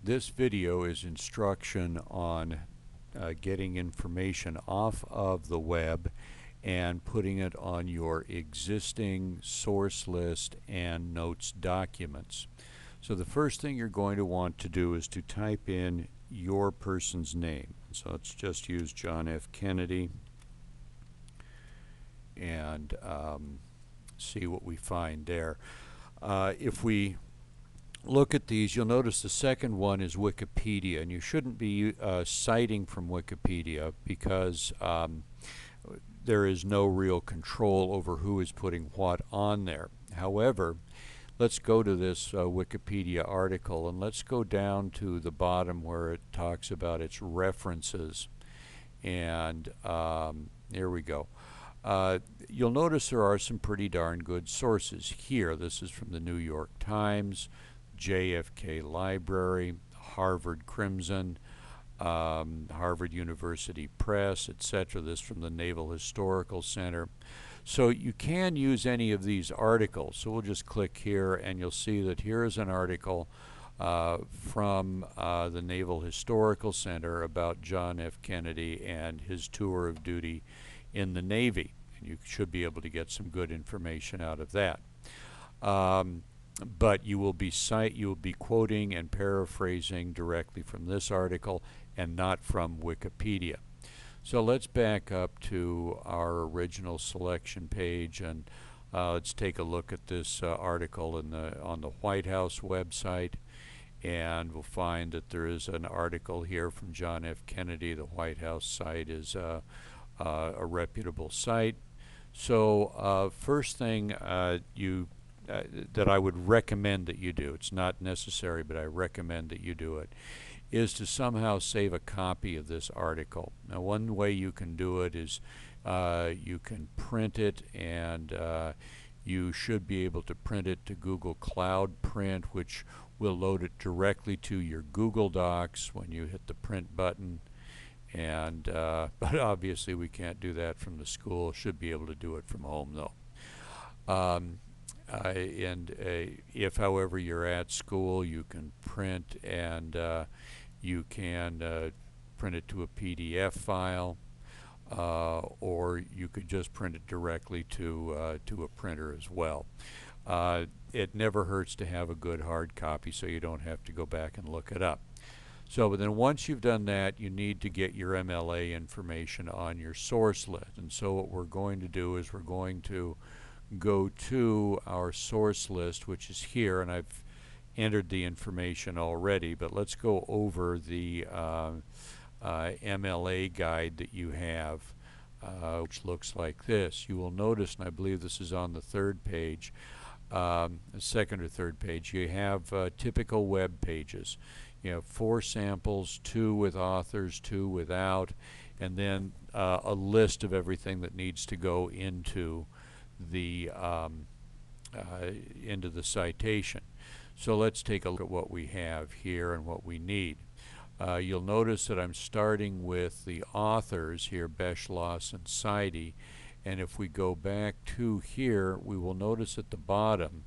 This video is instruction on getting information off of the web and putting it on your existing source list and notes documents. So the first thing you're going to want to do is to type in your person's name. So let's just use John F. Kennedy and see what we find there. If we look at these, you'll notice the second one is Wikipedia, and you shouldn't be citing from Wikipedia because there is no real control over who is putting what on there. However, let's go to this Wikipedia article, and let's go down to the bottom where it talks about its references. And here we go. You'll notice there are some pretty darn good sources here. This is from the New York Times, JFK Library, Harvard Crimson, Harvard University Press, etc. This from the Naval Historical Center. So you can use any of these articles. So we'll just click here and you'll see that here is an article from the Naval Historical Center about John F. Kennedy and his tour of duty in the Navy. And you should be able to get some good information out of that. But you will be quoting and paraphrasing directly from this article and not from Wikipedia. So let's back up to our original selection page and let's take a look at this article on the White House website, and we'll find that there is an article here from John F. Kennedy. The White House site is a reputable site. So first thing that I would recommend that you do, it's not necessary, but I recommend that you do it, is to somehow save a copy of this article. Now, one way you can do it is you can print it, and you should be able to print it to Google Cloud Print, which will load it directly to your Google Docs when you hit the print button. And but obviously we can't do that from the school. Should be able to do it from home though. If, however, you're at school, you can print and you can print it to a PDF file, or you could just print it directly to a printer as well. It never hurts to have a good hard copy, so you don't have to go back and look it up. So but then once you've done that, you need to get your MLA information on your source list. And so what we're going to do is we're going to go to our source list, which is here, and I've entered the information already, but let's go over the MLA guide that you have, which looks like this. You will notice, and I believe this is on the third page, second or third page, you have typical web pages. You have 4 samples, 2 with authors, 2 without, and then a list of everything that needs to go into the citation. So let's take a look at what we have here and what we need. You'll notice that I'm starting with the authors here, Beschloss and Seide, and if we go back to here, we will notice at the bottom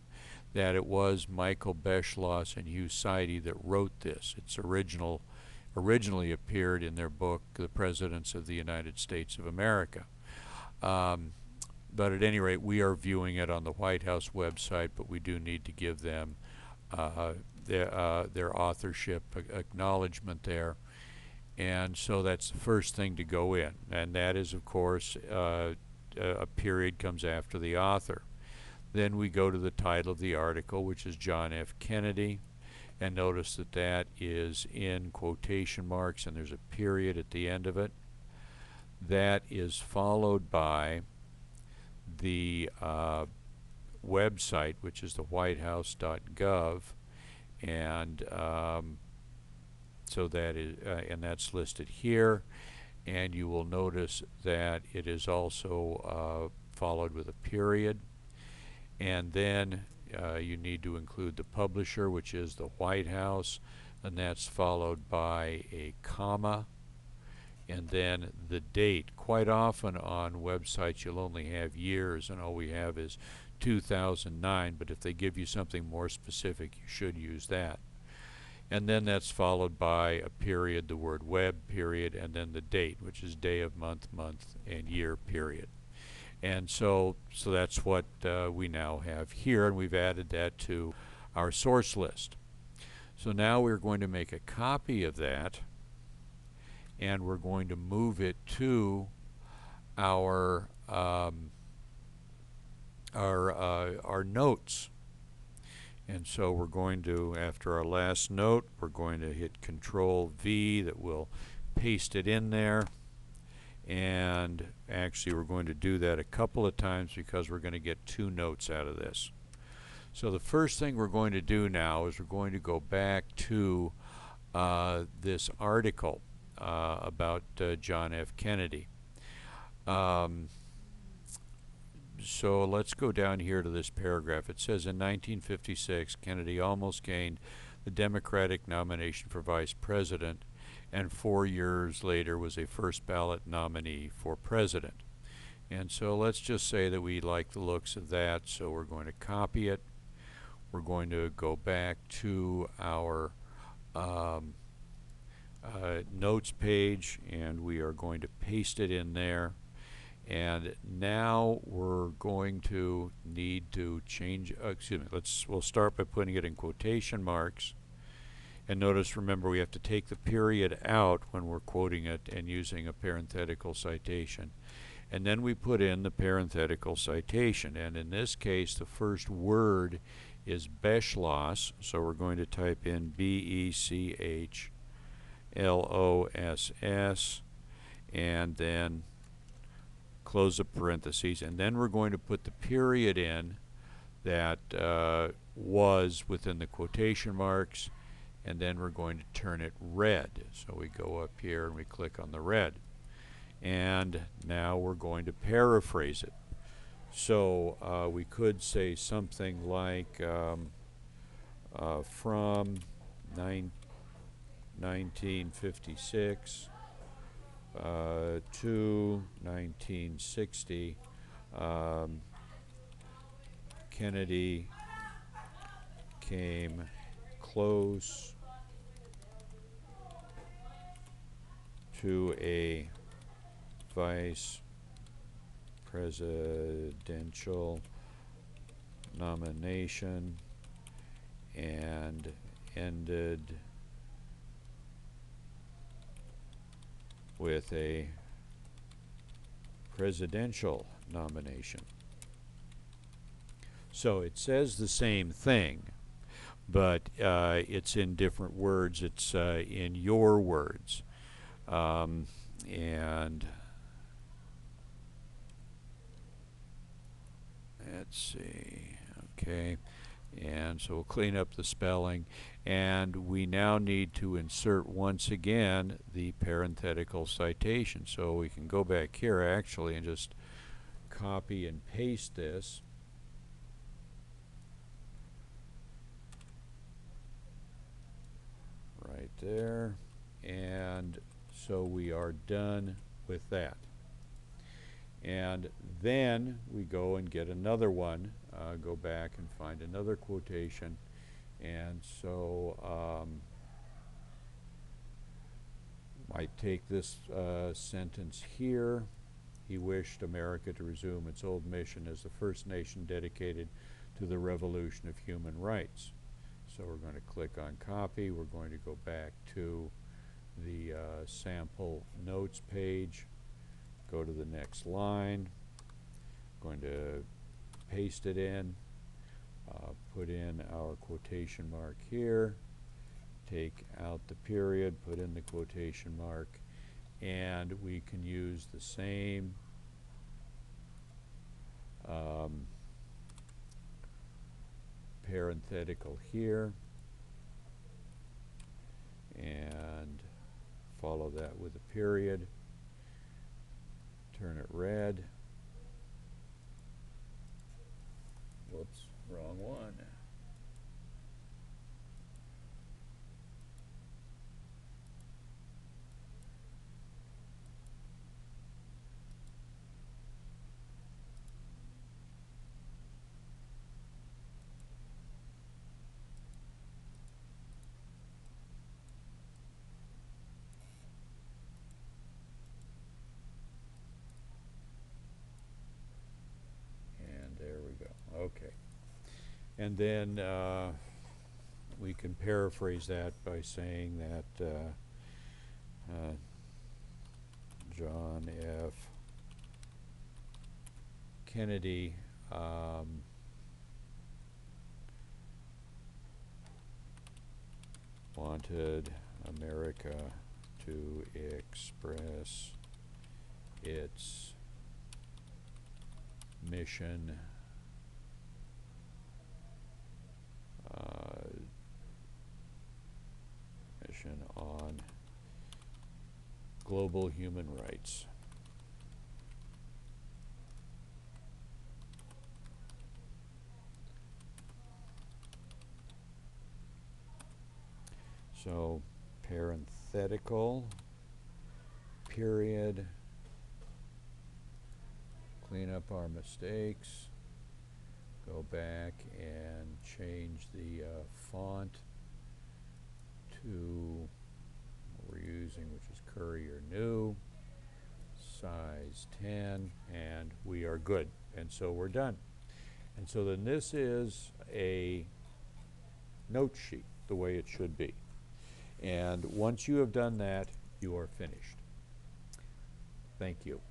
that it was Michael Beschloss and Hugh Seide that wrote this. It's originally appeared in their book, The Presidents of the United States of America. But at any rate, we are viewing it on the White House website, but we do need to give them their authorship acknowledgement there. And so that's the first thing to go in. And that is, of course, a period comes after the author. Then we go to the title of the article, which is John F. Kennedy, and notice that that is in quotation marks and there's a period at the end of it. That is followed by the website, which is the whitehouse.gov, and so that is and that's listed here, and you will notice that it is also followed with a period. And then you need to include the publisher, which is the White House, and that's followed by a comma, and then the date. Quite often on websites you'll only have years, and all we have is 2009, but if they give you something more specific, you should use that. and then that's followed by a period, the word web period, and then the date, which is day of month, month, and year period. And so that's what we now have here, and we've added that to our source list. So now we're going to make a copy of that, and we're going to move it to our notes. And so we're going to, after our last note, we're going to hit Control V, that will paste it in there. And actually we're going to do that a couple of times because we're going to get 2 notes out of this. So the first thing we're going to do now is we're going to go back to this article about John F. Kennedy. So let's go down here to this paragraph. It says, in 1956, Kennedy almost gained the Democratic nomination for vice president, and 4 years later was a first ballot nominee for president. And so let's just say that we like the looks of that, so we're going to copy it. We're going to go back to our notes page, and we are going to paste it in there. And now we're going to need to change, we'll start by putting it in quotation marks. And notice, remember, we have to take the period out when we're quoting it and using a parenthetical citation. And then we put in the parenthetical citation. And in this case, the first word is Beschloss. So we're going to type in B-E-C-H-L-O-S-S, and then close the parentheses. And then we're going to put the period in that was within the quotation marks, and then we're going to turn it red. So we go up here and we click on the red. And now we're going to paraphrase it. So we could say something like from 1956 to 1960, Kennedy came close to a vice presidential nomination and ended with a presidential nomination. So it says the same thing, but it's in different words. It's in your words. And let's see, okay, and so we'll clean up the spelling, and we now need to insert once again the parenthetical citation. So we can go back here actually and just copy and paste this. Right there, and so we are done with that. And then we go and get another one, go back and find another quotation. And so might take this sentence here. He wished America to resume its old mission as the first nation dedicated to the revolution of human rights. So we're going to click on copy. We're going to go back to the sample notes page. Go to the next line, going to paste it in, put in our quotation mark here, take out the period, put in the quotation mark, and we can use the same parenthetical here and follow that with a period. Turn it red. Whoops, wrong one. And then we can paraphrase that by saying that John F. Kennedy wanted America to express its mission on global human rights. So parenthetical, period, clean up our mistakes, go back and change the font to what we're using, which is Courier New, size 10, and we are good. And so we're done. And so then this is a note sheet the way it should be. And once you have done that, you are finished. Thank you.